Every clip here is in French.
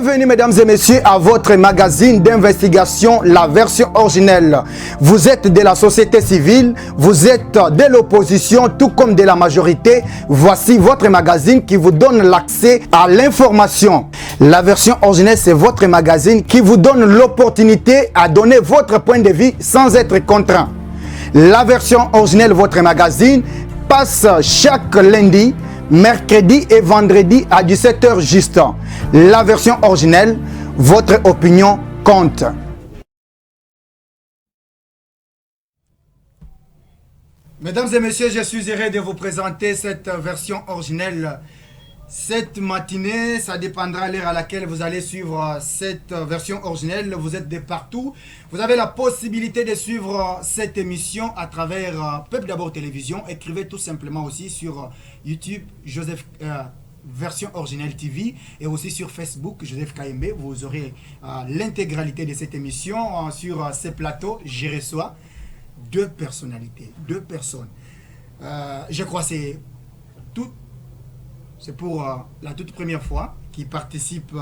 Bienvenue mesdames et messieurs à votre magazine d'investigation, la version originelle. Vous êtes de la société civile, vous êtes de l'opposition tout comme de la majorité. Voici votre magazine qui vous donne l'accès à l'information. La version originelle, c'est votre magazine qui vous donne l'opportunité à donner votre point de vue sans être contraint. La version originelle, votre magazine, passe chaque lundi, mercredi et vendredi à 17h juste. La version originelle, votre opinion compte. Mesdames et messieurs, je suis heureux de vous présenter cette version originelle. Cette matinée, ça dépendra de l'heure à laquelle vous allez suivre cette version originelle. Vous êtes de partout. Vous avez la possibilité de suivre cette émission à travers Peuple d'abord Télévision. Écrivez tout simplement aussi sur YouTube Joseph version originelle TV et aussi sur Facebook Joseph KMB. Vous aurez l'intégralité de cette émission sur ces plateaux. Je reçois deux personnalités, deux personnes. Je crois que c'est tout. C'est pour la toute première fois qu'il participe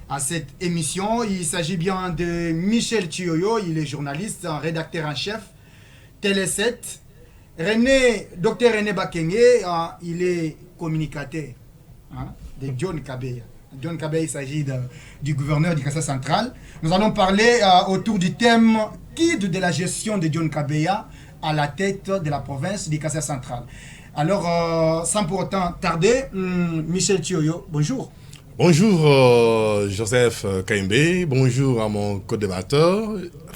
à cette émission. Il s'agit bien de Michel Chioyo, il est journaliste, rédacteur en chef, Télé 7. Dr René Bakenge, il est communicateur de John Kabeya. John Kabeya, il s'agit du gouverneur du Kassai central. Nous allons parler autour du thème guide de la gestion de John Kabeya à la tête de la province du Kassai central. Alors, sans pour autant tarder, Michel Chioyo, bonjour. Bonjour Joseph KMB, bonjour à mon co-débatteur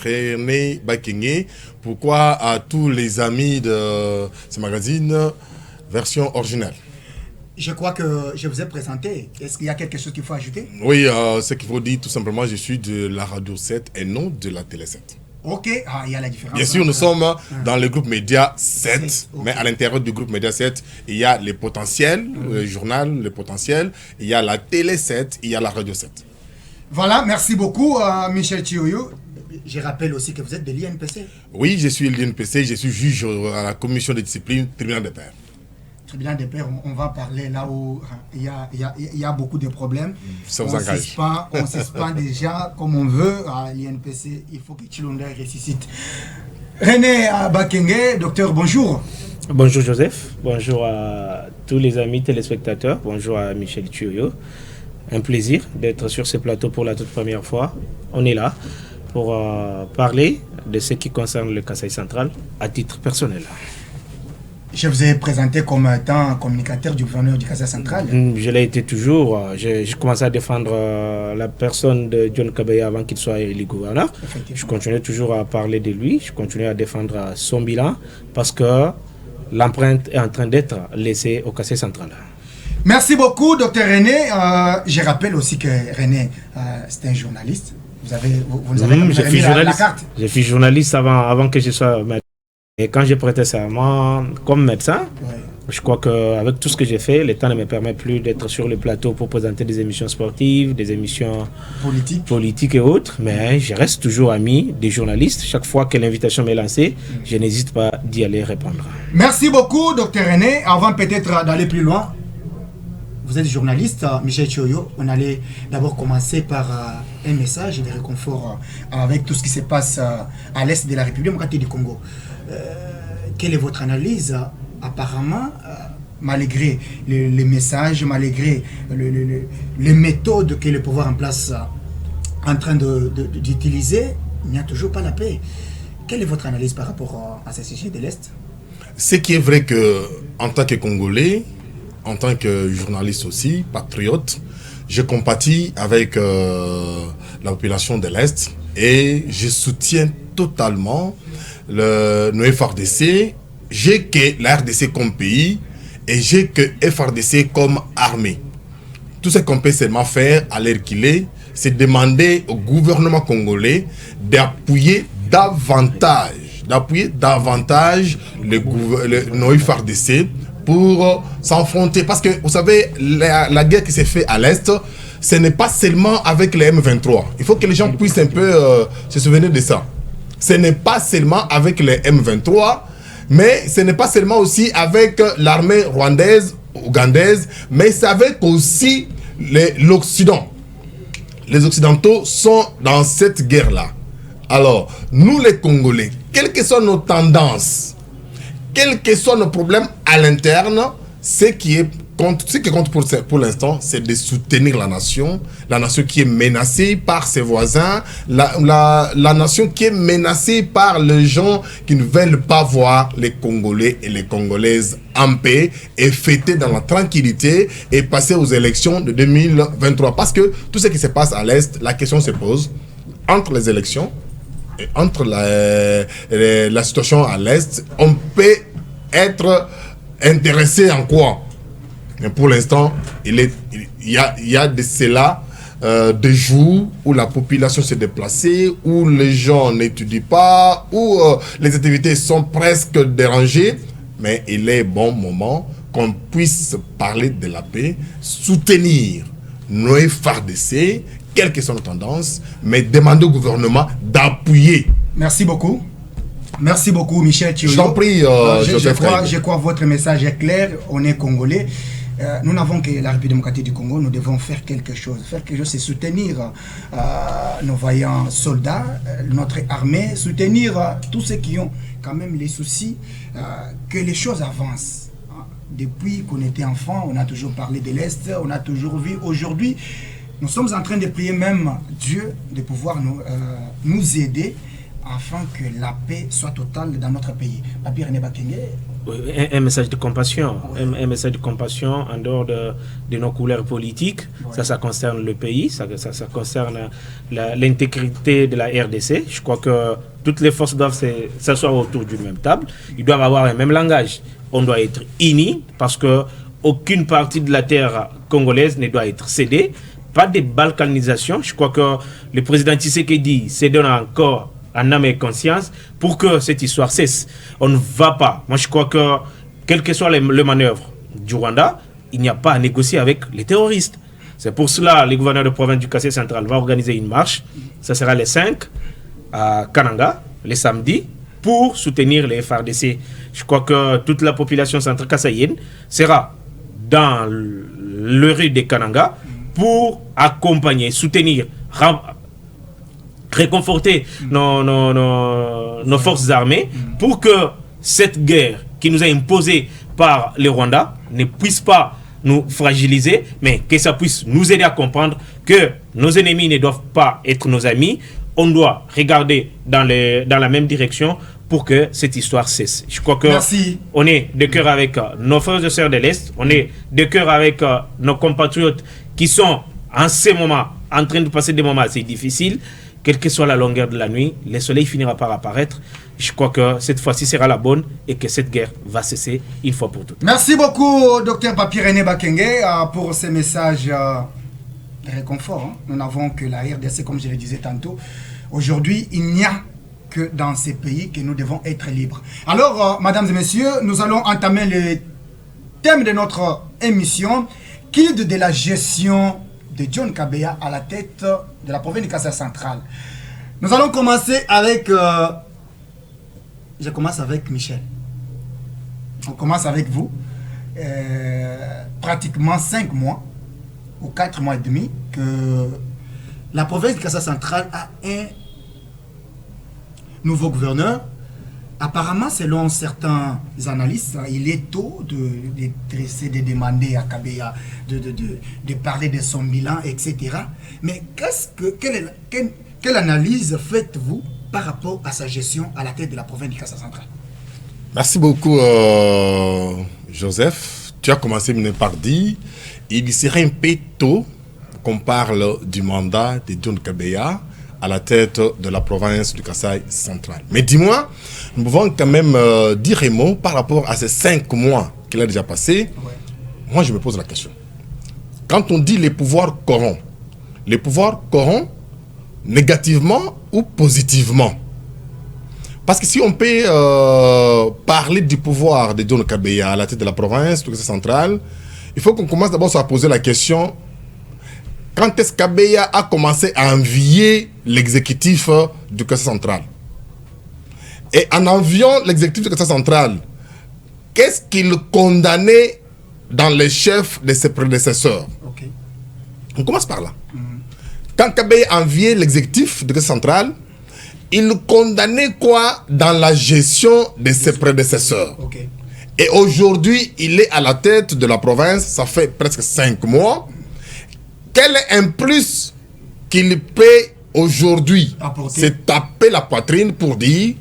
René Bakenge. Pourquoi à tous les amis de ce magazine version originale? Je crois que je vous ai présenté. Est-ce qu'il y a quelque chose qu'il faut ajouter? Oui, ce qu'il faut dire tout simplement, je suis de la Radio 7 et non de la Télé 7. Ok, il y a la différence. Bien sûr, nous sommes dans le groupe Média 7, okay. Mais à l'intérieur du groupe Média 7, il y a les potentiels, le journal, le potentiel, il y a la Télé 7, il y a la Radio 7. Voilà, merci beaucoup Michel Chioyo. Je rappelle aussi que vous êtes de l'INPC. Oui, je suis l'INPC, je suis juge à la commission de discipline, tribunal des pairs. Tribunal des pairs, on va parler là où il y a beaucoup de problèmes. Ça vous engage. On ne suspend déjà comme on veut à l'INPC, il faut que Chilonda ressuscite. René Bakenge, docteur, bonjour. Bonjour Joseph, bonjour à tous les amis téléspectateurs, bonjour à Michel Chioyo. Un plaisir d'être sur ce plateau pour la toute première fois. On est là pour parler de ce qui concerne le Kassai central à titre personnel. Je vous ai présenté comme étant communicateur du gouverneur du Kassai central. Je l'ai été toujours. J'ai commencé à défendre la personne de John Kabeya avant qu'il soit élu gouverneur. Je continue toujours à parler de lui. Je continue à défendre son bilan parce que l'empreinte est en train d'être laissée au Kassai central. Merci beaucoup, docteur René. Je rappelle aussi que René, c'est un journaliste. Vous nous avez mis la carte. Je suis journaliste avant que je sois maître. Et quand j'ai prêté serment comme médecin, je crois qu'avec tout ce que j'ai fait, le temps ne me permet plus d'être sur le plateau pour présenter des émissions sportives, des émissions politiques et autres. Mais je reste toujours ami des journalistes. Chaque fois que l'invitation m'est lancée, je n'hésite pas d'y aller répondre. Merci beaucoup, docteur René. Avant peut-être d'aller plus loin, vous êtes journaliste, Michel Chioyo. On allait d'abord commencer par un message de réconfort avec tout ce qui se passe à l'est de la République démocratique du Congo. Quelle est votre analyse? Apparemment, malgré les messages, malgré les méthodes que le pouvoir en place est en train d'utiliser, il n'y a toujours pas la paix. Quelle est votre analyse par rapport à ce sujet de l'Est? Ce qui est vrai que, en tant que Congolais, en tant que journaliste aussi, patriote, je compatis avec la population de l'Est et je soutiens totalement nos FRDC. J'ai que la RDC comme pays et j'ai que FRDC comme armée. Tout ce qu'on peut seulement faire à l'heure qu'il est, c'est demander au gouvernement congolais d'appuyer davantage nos FRDC pour s'affronter. Parce que vous savez, la guerre qui s'est faite à l'Est, ce n'est pas seulement avec les M23. Il faut que les gens puissent un peu se souvenir de ça. Ce n'est pas seulement avec les M23, mais ce n'est pas seulement aussi avec l'armée rwandaise, ougandaise, mais c'est avec aussi l'Occident. les Occidentaux sont dans cette guerre-là. Alors, nous les Congolais, quelles que soient nos tendances, quels que soient nos problèmes à l'interne, ce qui compte pour l'instant, c'est de soutenir la nation qui est menacée par ses voisins, la nation qui est menacée par les gens qui ne veulent pas voir les Congolais et les Congolaises en paix et fêter dans la tranquillité et passer aux élections de 2023. Parce que tout ce qui se passe à l'Est, la question se pose entre les élections et entre la situation à l'Est, on peut être intéressé en quoi? Mais pour l'instant, il y a de cela des jours où la population s'est déplacée, où les gens n'étudient pas, où les activités sont presque dérangées. Mais il est bon moment qu'on puisse parler de la paix, soutenir nos FARDC, quelles que soient nos tendances, mais demander au gouvernement d'appuyer. Merci beaucoup. Merci beaucoup, Michel Thioyo. Je t'en prie, je crois que votre message est clair. On est Congolais. Nous n'avons que la République démocratique du Congo. Nous devons faire quelque chose. Faire quelque chose, c'est soutenir nos vaillants soldats, notre armée, soutenir tous ceux qui ont quand même les soucis que les choses avancent. Depuis qu'on était enfant, on a toujours parlé de l'Est, on a toujours vu. Aujourd'hui, nous sommes en train de prier même Dieu de pouvoir nous aider afin que la paix soit totale dans notre pays. Papi René Bakenge. Un message de compassion, un message de compassion en dehors de nos couleurs politiques. Ouais. Ça concerne le pays, ça concerne l'intégrité de la RDC. Je crois que toutes les forces doivent s'asseoir autour d'une même table. Ils doivent avoir un même langage. On doit être unis parce que aucune partie de la terre congolaise ne doit être cédée. Pas de balkanisation. Je crois que le président Tshisekedi s'est donné encore en âme et conscience pour que cette histoire cesse. On ne va pas. Moi, je crois que, quelles que soient les manœuvres du Rwanda, il n'y a pas à négocier avec les terroristes. C'est pour cela que le gouverneur de province du Kassai central va organiser une marche. Ça sera les 5 à Kananga, les samedis, pour soutenir les FARDC. Je crois que toute la population centrale kassaïenne sera dans le rue de Kananga pour accompagner, soutenir, réconforter nos forces armées pour que cette guerre qui nous a imposée par le Rwanda ne puisse pas nous fragiliser, mais que ça puisse nous aider à comprendre que nos ennemis ne doivent pas être nos amis. On doit regarder dans la même direction pour que cette histoire cesse. Je crois que on est de cœur avec nos frères et sœurs de l'Est, on est de cœur avec nos compatriotes qui sont en ce moment en train de passer des moments assez difficiles. Quelle que soit la longueur de la nuit, le soleil finira par apparaître. Je crois que cette fois-ci sera la bonne et que cette guerre va cesser une fois pour toutes. Merci beaucoup, Dr Papi René Bakenge, pour ces messages de réconfort. Nous n'avons que la RDC, comme je le disais tantôt. Aujourd'hui, il n'y a que dans ces pays que nous devons être libres. Alors, mesdames et messieurs, nous allons entamer le thème de notre émission, qui est de la gestion de John Kabeya à la tête de la province du Kassai central. Nous allons commencer avec... je commence avec Michel. On commence avec vous. Pratiquement 5 mois ou 4 mois et demi que la province du Kassai central a un nouveau gouverneur. Apparemment, selon certains analystes, il est tôt de demander à Kabeya de parler de son bilan, etc. Mais quelle analyse faites-vous par rapport à sa gestion à la tête de la province du Kassai central? Merci beaucoup, Joseph. Tu as commencé par dire il serait un peu tôt qu'on parle du mandat de John Kabeya à la tête de la province du Kassai central. Mais dis-moi, nous pouvons quand même dire un mot par rapport à ces 5 mois qu'il a déjà passé. Ouais. Moi, je me pose la question. Quand on dit les pouvoirs corrompent négativement ou positivement? Parce que si on peut parler du pouvoir de John Kabeya à la tête de la province du Kassai central, il faut qu'on commence d'abord à poser la question: quand est-ce que Kabeya a commencé à envier l'exécutif du Kassai central? Et en enviant l'exécutif du Kassai central, qu'est-ce qu'il condamnait dans les chefs de ses prédécesseurs? Okay. On commence par là. quand Kabeya enviait l'exécutif de centrale, il condamnait quoi dans la gestion de ses prédécesseurs. Okay. Et aujourd'hui, il est à la tête de la province, ça fait presque 5 mois. Quel est un plus qu'il peut aujourd'hui se taper la poitrine pour dire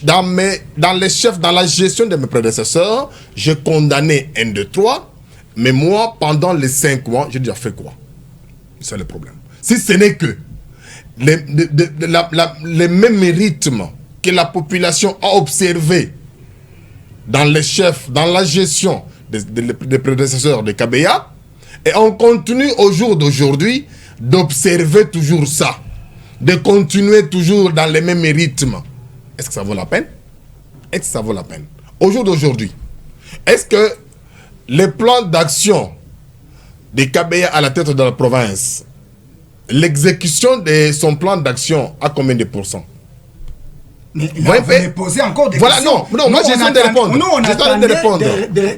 dans la gestion de mes prédécesseurs, j'ai condamné 1, 2, 3, mais moi, pendant les 5 mois, j'ai déjà fait quoi? C'est le problème. Si ce n'est que les mêmes rythmes que la population a observé dans les chefs, dans la gestion des prédécesseurs de Kabeya, et on continue au jour d'aujourd'hui d'observer toujours ça, de continuer toujours dans les mêmes rythmes. Est-ce que ça vaut la peine? Est-ce que ça vaut la peine? Au jour d'aujourd'hui, est-ce que les plans d'action de Kabeya à la tête de la province, l'exécution de son plan d'action à combien de pourcents? Mais là, vous me posez encore des questions. Non, moi je suis en train de répondre. Je suis en train de répondre.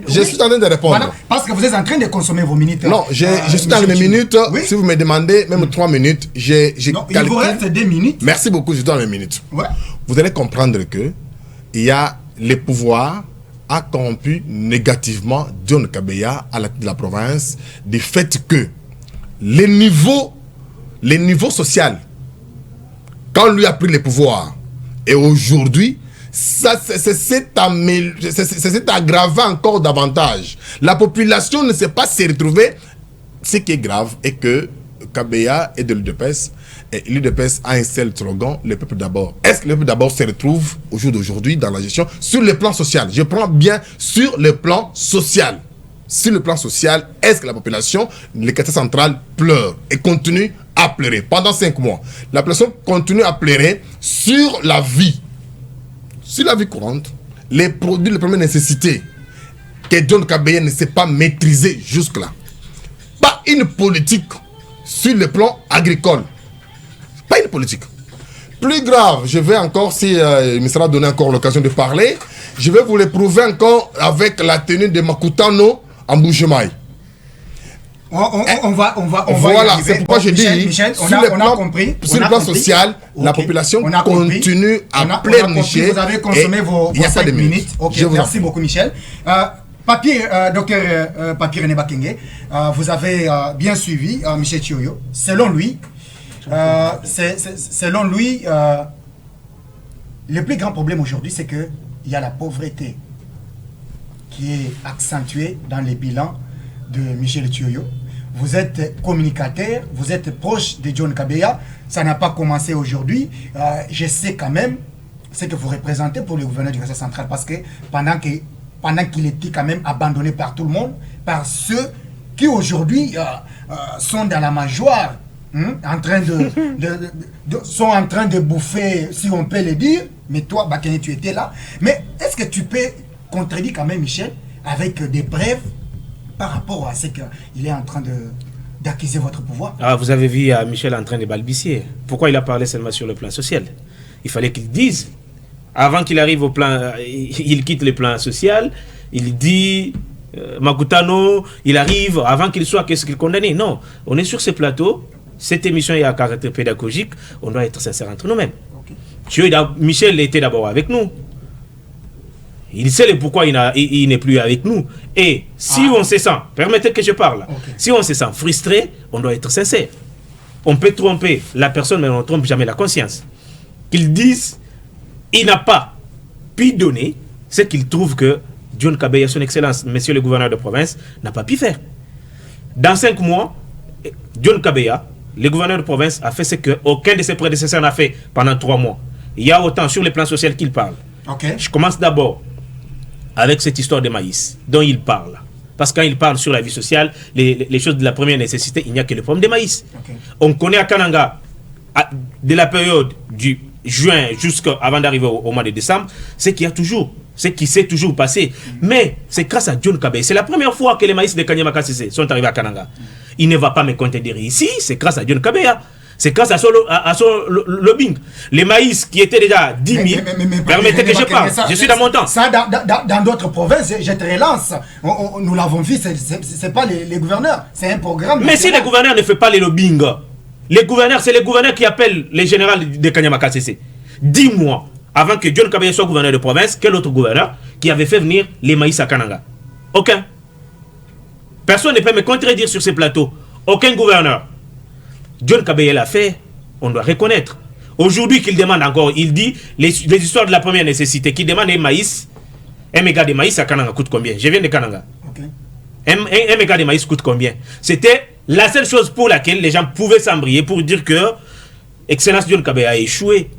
Je suis en train de répondre. Voilà, parce que vous êtes en train de consommer vos minutes. Non, je suis dans mes minutes. Oui? Si vous me demandez même 3 minutes, j'ai calculé. Il vous reste 2 minutes. Merci beaucoup, je suis dans mes minutes. Ouais. Vous allez comprendre que il y a les pouvoirs a corrompu négativement John Kabeya à la tête de la province du fait que les niveaux sociaux, quand lui a pris le pouvoir, et aujourd'hui, c'est aggravé encore davantage. La population ne s'est pas se retrouver. Ce qui est grave est que Kabeya est de l'UDPS et l'UDPS a un seul slogan, le peuple d'abord. Est-ce que le peuple d'abord se retrouve au jour d'aujourd'hui dans la gestion sur le plan social? Je prends bien sur le plan social. Sur le plan social, est-ce que la population, le quartier central pleure et continue à pleurer pendant 5 mois? La population continue à pleurer sur la vie courante, les produits de première nécessité que John Kabeya ne sait pas maîtriser jusque-là. Pas une politique sur le plan agricole. Pas une politique. Plus grave, je vais encore, si il me sera donné encore l'occasion de parler, je vais vous le prouver encore avec la tenue de Makutano en Bouchemaï. On va voilà, c'est pourquoi je dis, Michel, sur le plan social, la population continue à pleurnicher. Vous avez consommé vos 5 minutes. Ok, merci beaucoup Michel. Docteur Papi René Bakenge, vous avez bien suivi Michel Thioyo. Selon lui, le plus grand problème aujourd'hui, c'est qu'il y a la pauvreté qui est accentuée dans les bilans de Michel Thioyo. Vous êtes communicateur, vous êtes proche de John Kabeya. Ça n'a pas commencé aujourd'hui. Je sais quand même ce que vous représentez pour le gouverneur du Conseil central, parce que pendant qu'il était quand même abandonné par tout le monde, par ceux qui aujourd'hui sont dans la mangeoire, en train sont en train de bouffer, si on peut le dire. Mais toi, Bakene, tu étais là. Mais est-ce que tu peux contredire quand même Michel avec des preuves par rapport à ce qu'il est en train d'acquérir votre pouvoir? Vous avez vu Michel en train de balbutier. Pourquoi il a parlé seulement sur le plan social? Il fallait qu'il dise, avant qu'il arrive au plan, il quitte le plan social, il dit, Makutano, il arrive, avant qu'il soit, qu'est-ce qu'il condamne? Non, on est sur ce plateau, cette émission est à caractère pédagogique, on doit être sincère entre nous-mêmes. Okay. Michel était d'abord avec nous. Il sait le pourquoi il n'est plus avec nous. Et si on se sent, permettez que je parle, si on se sent frustré, on doit être sincère. On peut tromper la personne, mais on ne trompe jamais la conscience. Qu'ils disent, il n'a pas pu donner ce qu'il trouve que John Kabeya, son excellence, monsieur le gouverneur de province, n'a pas pu faire. Dans 5 mois, John Kabeya, le gouverneur de province, a fait ce qu'aucun de ses prédécesseurs n'a fait pendant 3 mois. Il y a autant sur le plan social qu'il parle. Je commence d'abord avec cette histoire de maïs dont il parle. Parce que quand il parle sur la vie sociale, les choses de la première nécessité, il n'y a que le problème de maïs. On connaît à Kananga, de la période du juin jusqu'avant d'arriver au mois de décembre, ce qui s'est toujours passé. Mais c'est grâce à John Kabeya. C'est la première fois que les maïs de Kanyama Kassese sont arrivés à Kananga. Il ne va pas me contredire ici, c'est grâce à John Kabeya. C'est grâce à son lobbying. Les maïs qui étaient déjà 10 000, permettez que je parle, je suis dans mon temps. Ça, dans d'autres provinces, je te relance. Nous l'avons vu, ce n'est pas les gouverneurs, c'est un programme. Mais si les gouverneurs ne font pas les lobbying, Les gouverneurs, c'est les gouverneurs qui appellent les généraux de Kanyama Kassese. Dis-moi, avant que John Kabeya soit gouverneur de province, quel autre gouverneur qui avait fait venir les maïs à Kananga? Aucun. Personne ne peut me contredire sur ces plateaux. Aucun gouverneur. John Kabeya l'a fait, on doit reconnaître. Aujourd'hui qu'il demande encore, il dit les histoires de la première nécessité, qu'il demande un maïs, un méga de maïs à Kananga coûte combien? Je viens de Kananga. Okay. Un méga de maïs coûte combien? C'était la seule chose pour laquelle les gens pouvaient s'embrayer pour dire que Excellence John Kabeya a échoué.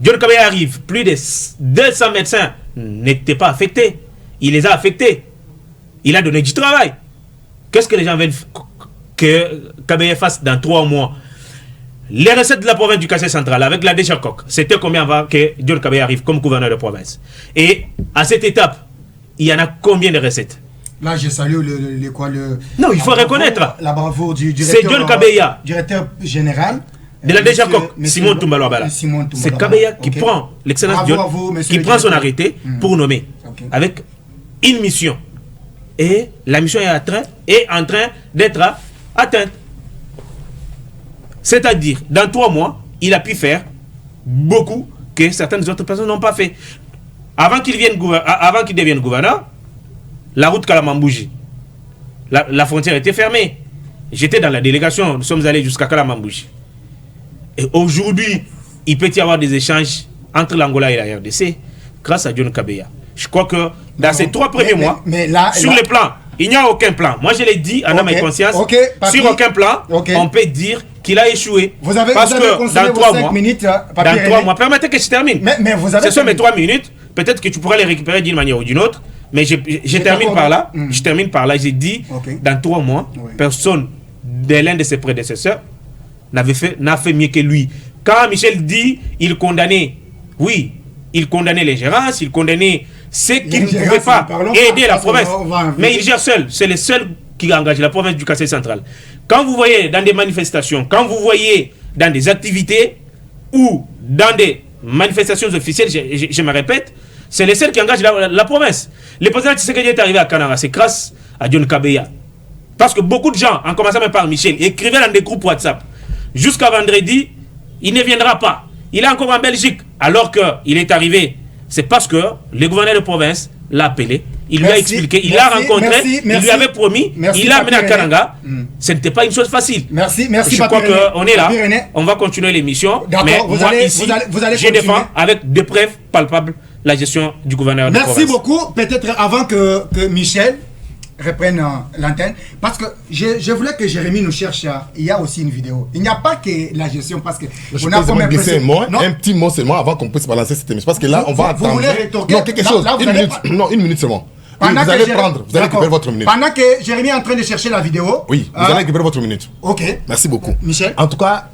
John Kabeya arrive, plus de 200 médecins n'étaient pas affectés. Il les a affectés. Il a donné du travail. Qu'est-ce que les gens veulent que Kabeya fasse dans 3 mois? Les recettes de la province du Kassai central avec la Déchacoc, c'était combien avant que John Kabeya arrive comme gouverneur de province? Et à cette étape, il y en a combien de recettes? Là, je salue Non, il faut reconnaître. La bravoure du directeur, c'est John Kabeya, directeur général de la Déchacoc, Simon Toumbalo. C'est Kabeya qui prend l'excellence John, qui prend son arrêté pour nommer avec une mission. Et la mission est en train d'être atteinte. C'est-à-dire, dans 3 mois, il a pu faire beaucoup que certaines autres personnes n'ont pas fait. Avant qu'il devienne gouverneur, la route Kalamambouji, la frontière était fermée. J'étais dans la délégation, nous sommes allés jusqu'à Kalamambouji. Et aujourd'hui, il peut y avoir des échanges entre l'Angola et la RDC grâce à John Kabeya. Je crois que dans ces 3 premiers mois, sur le plan, il n'y a aucun plan. Moi, je l'ai dit en âme et conscience. Sur aucun plan, on peut dire qu'il a échoué. Parce que dans 3 mois, permettez que je termine. Ce sont mes 3 minutes. Peut-être que tu pourras les récupérer d'une manière ou d'une autre. Mais je termine par là. Je termine par là. J'ai dit, dans 3 mois, personne de l'un de ses prédécesseurs n'a fait mieux que lui. Quand Michel dit, il condamnait, oui, il condamnait les gérances, il condamnait ceux qui ne pouvaient pas aider la province. Mais il gère seul. C'est le seul qui engage la province du Kassai central. Quand vous voyez dans des manifestations, quand vous voyez dans des activités ou dans des manifestations officielles, je me répète, c'est le seul qui engage la province. Le président Tshisekedi est arrivé à Kananga, c'est grâce à John Kabeya. Parce que beaucoup de gens, en commençant même par Michel, écrivaient dans des groupes WhatsApp. Jusqu'à vendredi, il ne viendra pas. Il est encore en Belgique. Alors qu'il est arrivé, c'est parce que le gouverneur de province l'a appelé. Il lui a expliqué, il l'a rencontré, il lui avait promis, il l'a amené à Kananga. Ce n'était pas une chose facile. Je crois qu'on est là, on va continuer l'émission. Mais moi ici, je défends avec des preuves palpables la gestion du gouverneur de province. Merci beaucoup. Peut-être avant que Michel reprenne l'antenne, parce que je voulais que Jérémy nous cherche, il y a aussi une vidéo. Il n'y a pas que la gestion, parce que on a comme un petit mot seulement avant qu'on puisse balancer cette émission, parce que là on va attendre. Vous voulez rétorquer? Non, quelque chose, une minute seulement. Vous allez récupérer votre minute. Pendant que Jérémy est en train de chercher la vidéo. Oui, vous allez récupérer votre minute. Ok. Merci beaucoup. Michel. En tout cas,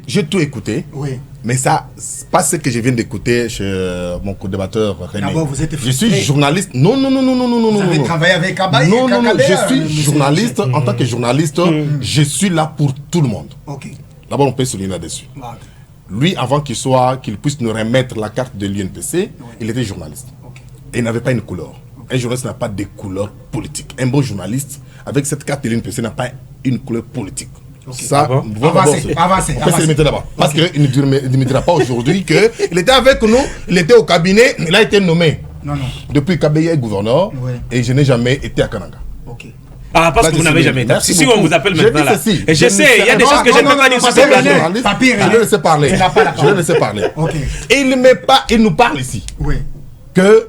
j'ai tout écouté. Oui. Mais ça, c'est pas ce que je viens d'écouter chez mon co-débatteur René. D'abord, vous êtes je suis journaliste. Non. Vous avez travaillé avec Kabaye. Non. Je suis journaliste. En tant que journaliste, je suis là pour tout le monde. Ok. D'abord, on peut souligner là-dessus. Lui, avant qu'il puisse nous remettre la carte de l'UNPC, il était journaliste. Et il n'avait pas une couleur. Un journaliste n'a pas de couleur politique. Un bon journaliste, avec cette carte de l'UNPC, n'a pas une couleur politique. Ça, avancez. On peut se limiter là-bas. Parce qu'il ne me dira pas aujourd'hui qu'il était avec nous, il était au cabinet, il a été nommé. Non. Depuis Kabeya est gouverneur, et je n'ai jamais été à Kananga. Ok. Ah, parce que vous n'avez jamais été. Si on vous appelle maintenant là. Et je sais, il y a des choses que je ne peux pas dire sur ce plateau. Je vais laisser parler. Je vais laisser parler. Et il nous parle ici. Oui. Que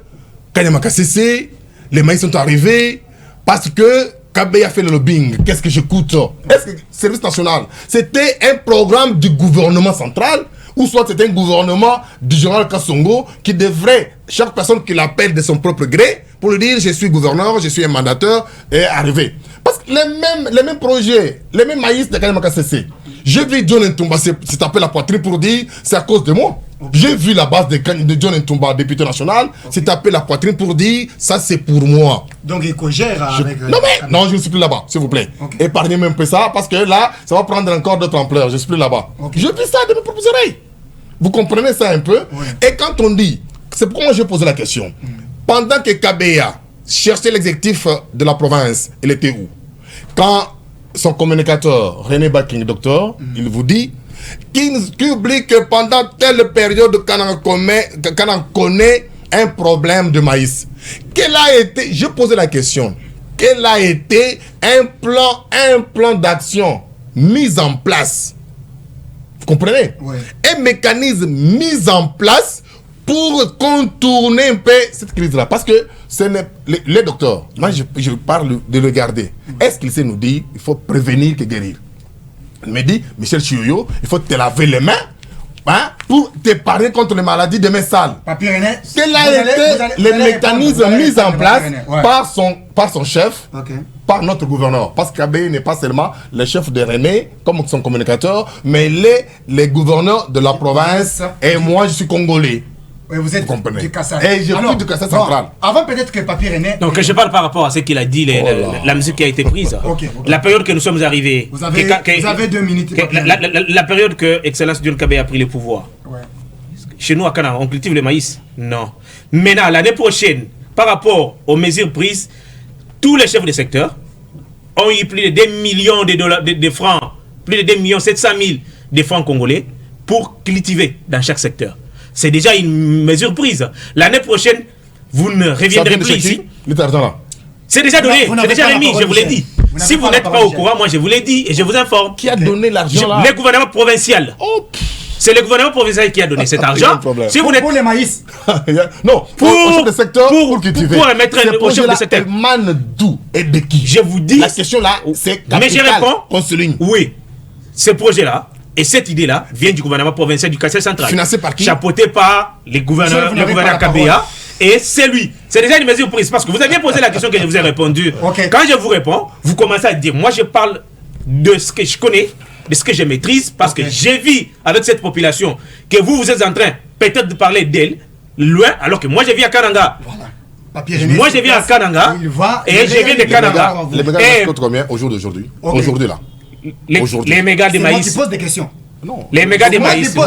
Kanyama Kassese, les maïs sont arrivés parce que Kabeya fait le lobbying. Qu'est-ce que j'écoute? Est-ce que service national, c'était un programme du gouvernement central ou soit c'était un gouvernement du général Kassongo qui devrait, chaque personne qui l'appelle de son propre gré, pour lui dire je suis gouverneur, je suis un mandateur, est arrivé. Parce que les mêmes projets, les mêmes maïs de Kanyama Kassese, j'ai vu John Ntumba se taper la poitrine pour dire c'est à cause de moi. J'ai vu la base de John Ntumba, député national, se taper la poitrine pour dire ça c'est pour moi. Donc il co-gère avec... Non, je ne suis plus là-bas, s'il vous plaît. Épargnez même un peu ça, parce que là, ça va prendre encore d'autres ampleurs. Je ne suis plus là-bas. Je vis ça de mes propres oreilles. Vous comprenez ça un peu? Et quand on dit, c'est pourquoi moi j'ai posé la question. Pendant que Kabeya cherchait l'exécutif de la province, il était où? Quand son communicateur, René Baking, docteur, il vous dit qu'il oublie que pendant telle période, quand on connaît un problème de maïs, quel a été, je posais la question, quel a été un plan d'action mis en place? Vous comprenez? Ouais. Un mécanisme mis en place pour contourner un peu cette crise-là. Parce que ce n'est les docteurs, moi je parle de le garder. Est-ce qu'il sait nous dire il faut prévenir que guérir? Il me dit, Michel Chioyo, il faut te laver les mains pour t'épargner contre les maladies de mes sales. Papier René, Quel a été le mécanisme mis en place par son chef, par notre gouverneur? Parce qu'Abbé n'est pas seulement le chef de René, comme son communicateur, mais les gouverneurs de la province. Et moi, je suis congolais. Oui, vous êtes du Kassai. Et je suis du Kassai central. Avant peut-être que Papier René... Donc je parle par rapport à ce qu'il a dit, la mesure qui a été prise. La période que nous sommes arrivés... Vous avez 2 minutes. La période que Excellence John Kabé a pris le pouvoir. Ouais. Chez nous à Canada, on cultive le maïs? Non. Maintenant, l'année prochaine, par rapport aux mesures prises, tous les chefs de secteur ont eu plus de 2 millions de dollars, de francs, plus de 2 700 000 de francs congolais pour cultiver dans chaque secteur. C'est déjà une mesure prise. L'année prochaine, vous ne reviendrez plus ici. C'est déjà donné, c'est déjà remis, je vous l'ai dit. Si vous n'êtes pas au courant, moi je vous l'ai dit et je vous informe. Qui a donné l'argent là? Le gouvernement provincial. C'est le gouvernement provincial qui a donné cet argent. Si vous pour les maïs. Non, pour le secteur, pour cultiver. Pour mettre au chef de secteur. Émane d'où et de qui? Je vous dis. La question là, c'est capital. Mais je réponds. On souligne. Oui, ce projet-là. Et cette idée-là vient du gouvernement provincial du Kassai central. Financé par qui? Chapeauté par le gouverneur Kabéa. Et c'est lui. C'est déjà une mesure prise. Parce que vous avez bien posé la question que je vous ai répondu. Quand je vous réponds, vous commencez à dire, moi je parle de ce que je connais, de ce que je maîtrise, parce que j'ai vu avec cette population que vous êtes en train peut-être de parler d'elle, loin, alors que moi je vis à Kananga. Voilà. Moi je vis à Kananga et je viens de Kananga. Les mégas coûtent combien au jour d'aujourd'hui? Aujourd'hui là. Les mégas de maïs. C'est moi qui pose des questions. Non. Les mégas de maïs. Non,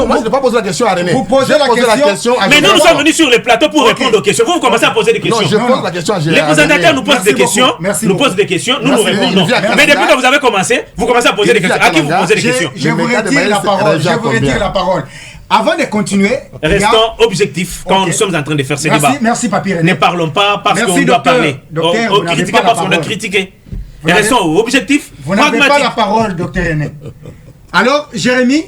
moi je ne pas poser la question à René. Vous posez la question à Mais nous sommes venus sur le plateau pour répondre aux questions. Vous commencez à poser des questions. Non, je pose la question à René. Les présentateurs nous posent des questions. Nous posent des questions. Nous nous répondons. Mais depuis que vous avez commencé, vous commencez à poser des questions. À qui vous posez des questions? Je vous retire la parole. Je vous retire la parole. Avant de continuer, restons objectifs quand nous sommes en train de faire ce débat. Merci, Papier René. Ne parlons pas parce qu'on doit parler. On critique pas parce qu'on doit critiquer. Restons objectifs. Vous n'avez pas la parole, docteur René. Alors, Jérémy,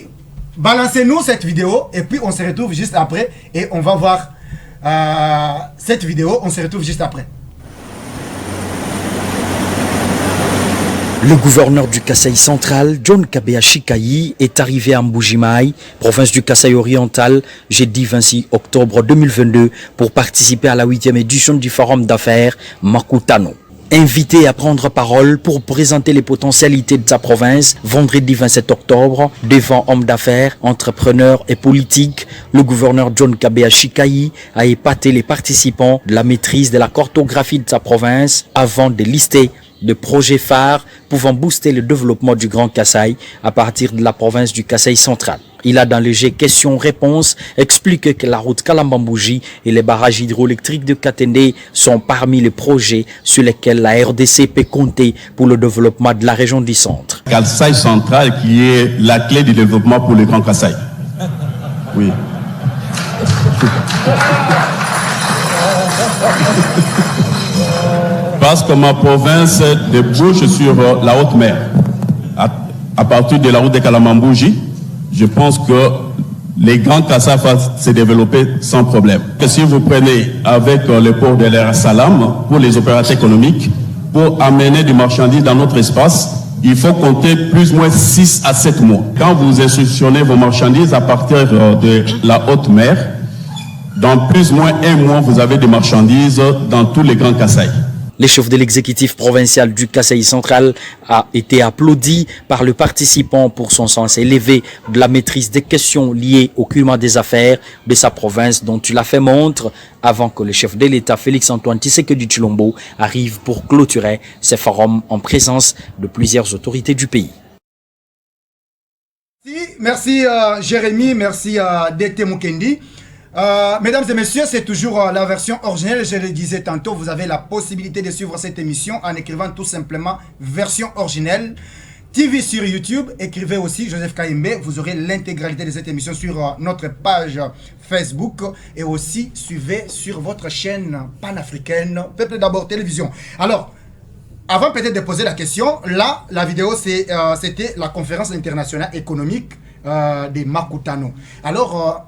balancez-nous cette vidéo et puis on se retrouve juste après et on va voir cette vidéo. On se retrouve juste après. Le gouverneur du Kassai central, John Kabé Chikayi, est arrivé à Mbujimaï, province du Kassai oriental, jeudi 26 octobre 2022, pour participer à la 8e édition du forum d'affaires Makutano. Invité à prendre parole pour présenter les potentialités de sa province, vendredi 27 octobre, devant hommes d'affaires, entrepreneurs et politiques, le gouverneur John Kabé Chikayi a épaté les participants de la maîtrise de la cartographie de sa province avant de lister de projets phares pouvant booster le développement du Grand Kassai à partir de la province du Kassai central. Il a dans le jet questions-réponses expliqué que la route Kalambambouji et les barrages hydroélectriques de Katende sont parmi les projets sur lesquels la RDC peut compter pour le développement de la région du centre. Kassai central qui est la clé du développement pour le Grand Kassai. Oui. Parce que ma province débouche sur la haute mer. À partir de la route de Kalambambouji, je pense que les grands Kassai vont se développer sans problème. Que si vous prenez avec le port de l'Air Salam pour les opérateurs économiques, pour amener du marchandise dans notre espace, il faut compter plus ou moins 6 à 7 mois. Quand vous instructionnez vos marchandises à partir de la haute mer, dans plus ou moins 1 mois, vous avez des marchandises dans tous les grands Kassai. Le chef de l'exécutif provincial du Kassai central a été applaudi par le participant pour son sens élevé de la maîtrise des questions liées au climat des affaires de sa province dont il a fait montre avant que le chef de l'État Félix-Antoine Tshisekedi Tshilombo arrive pour clôturer ce forum en présence de plusieurs autorités du pays. Merci Jérémy, merci Dete Mukendi. Mesdames et messieurs, c'est toujours la version originelle. Je le disais tantôt, vous avez la possibilité de suivre cette émission en écrivant tout simplement version originelle. TV sur YouTube, écrivez aussi Joseph Kayembe. Vous aurez l'intégralité de cette émission sur notre page Facebook. Et aussi, suivez sur votre chaîne panafricaine, Peuple d'abord télévision. Alors, avant peut-être de poser la question, là, la vidéo, c'était la conférence internationale économique de Makutano. Alors,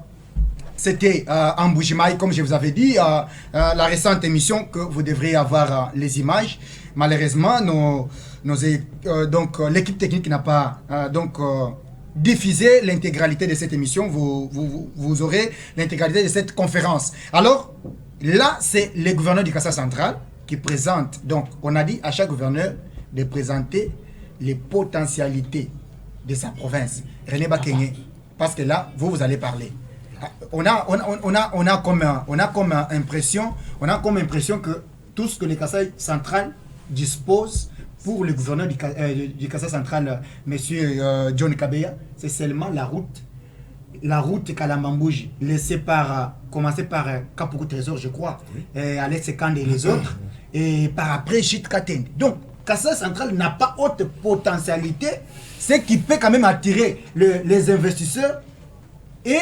c'était en Mbuji-Mayi, comme je vous avais dit, la récente émission que vous devriez avoir les images. Malheureusement, l'équipe technique n'a pas diffusé l'intégralité de cette émission. Vous aurez l'intégralité de cette conférence. Alors, là, c'est le gouverneur du Kassai central qui présente. Donc, on a dit à chaque gouverneur de présenter les potentialités de sa province. René Bakenge, parce que là, vous allez parler. On a comme impression que tout ce que le Kassai central dispose pour le gouverneur du Kassai central, monsieur John Kabeya, c'est seulement la route Kalamambouji, commencer par Kapoukou Trésor, je crois, Alex Sekande et les autres, et par après Chit Katende. Donc, Kassai central n'a pas haute potentialité, ce qui peut quand même attirer les investisseurs. Et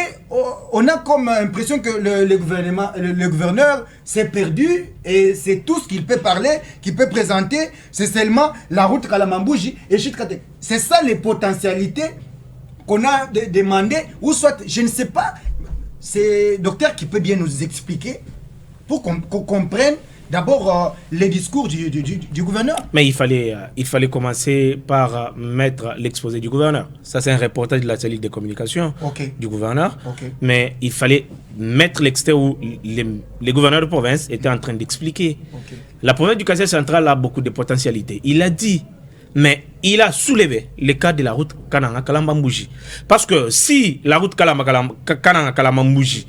on a comme impression que le gouverneur s'est perdu et c'est tout ce qu'il peut parler, qu'il peut présenter, c'est seulement la route Kalamambouji et Chitkate. C'est ça les potentialités qu'on a demandé, ou soit, je ne sais pas, c'est le docteur qui peut bien nous expliquer pour qu'on comprenne d'abord les discours du gouverneur. Mais il fallait commencer par mettre l'exposé du gouverneur. Ça, c'est un reportage de la cellule de communication du gouverneur. Mais il fallait mettre l'extrait où les gouverneurs de province étaient en train d'expliquer. La province du Kassai central a beaucoup de potentialités. Il a dit, mais il a soulevé le cas de la route Kananga-Kalambambouji. Parce que si la route Kananga-Kalambambouji,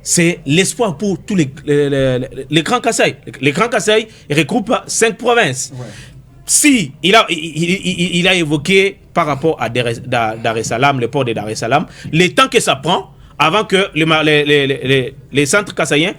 c'est l'espoir pour tous les grands Kassai. Les grands Kassai regroupent 5 provinces. Ouais. Si il a évoqué par rapport à Dar es Salaam, le port de Dar es Salaam, le temps que ça prend avant que les centres kassaïens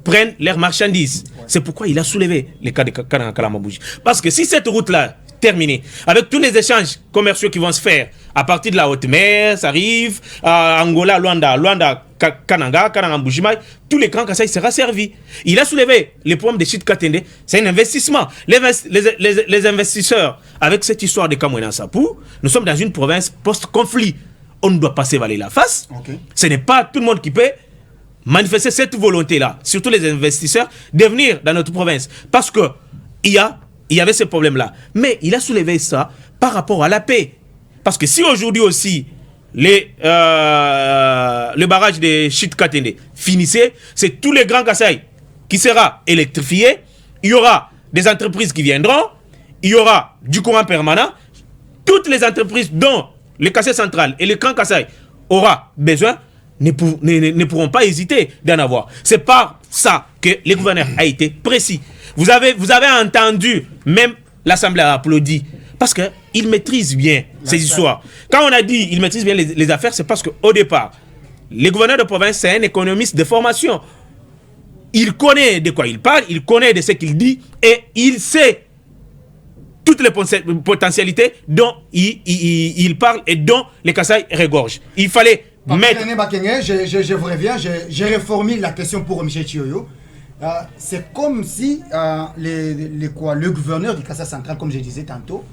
prennent leurs marchandises. Ouais. C'est pourquoi il a soulevé le cas de Kananga-Kalambambouji. Parce que si cette route-là terminée, avec tous les échanges commerciaux qui vont se faire à partir de la haute mer, ça arrive à Angola, Luanda, Kananga, Mbuji-Mayi, tous les grands Kassai sera servi. Il a soulevé les problèmes de Chit Katende, c'est un investissement. Les investisseurs, avec cette histoire de Kamwena Sapou, nous sommes dans une province post-conflit. On ne doit pas se valer la face. Ce n'est pas tout le monde qui peut manifester cette volonté-là, surtout les investisseurs, de venir dans notre province. Parce que il y avait ce problème-là. Mais il a soulevé ça par rapport à la paix. Parce que si aujourd'hui aussi, le barrage de Chit Katende finissait, c'est tous les grands Kassai qui sera électrifié, il y aura des entreprises qui viendront, il y aura du courant permanent, toutes les entreprises dont le Kassai central et le Grand Kassai aura besoin ne pourront pas hésiter d'en avoir. C'est par ça que le gouverneur a été précis. Vous avez entendu, même l'Assemblée a applaudi, parce qu'il maîtrise bien ces histoires. Quand on a dit qu'il maîtrise bien les affaires, c'est parce qu'au départ, le gouverneur de province, c'est un économiste de formation. Il connaît de quoi il parle, il connaît de ce qu'il dit, et il sait toutes les potentialités dont il parle et dont les Kassai regorgent. Il fallait mettre... Je vous reviens, je reformule la question pour Michel Chioyo. C'est comme si le gouverneur du Kassai central, comme je disais tantôt,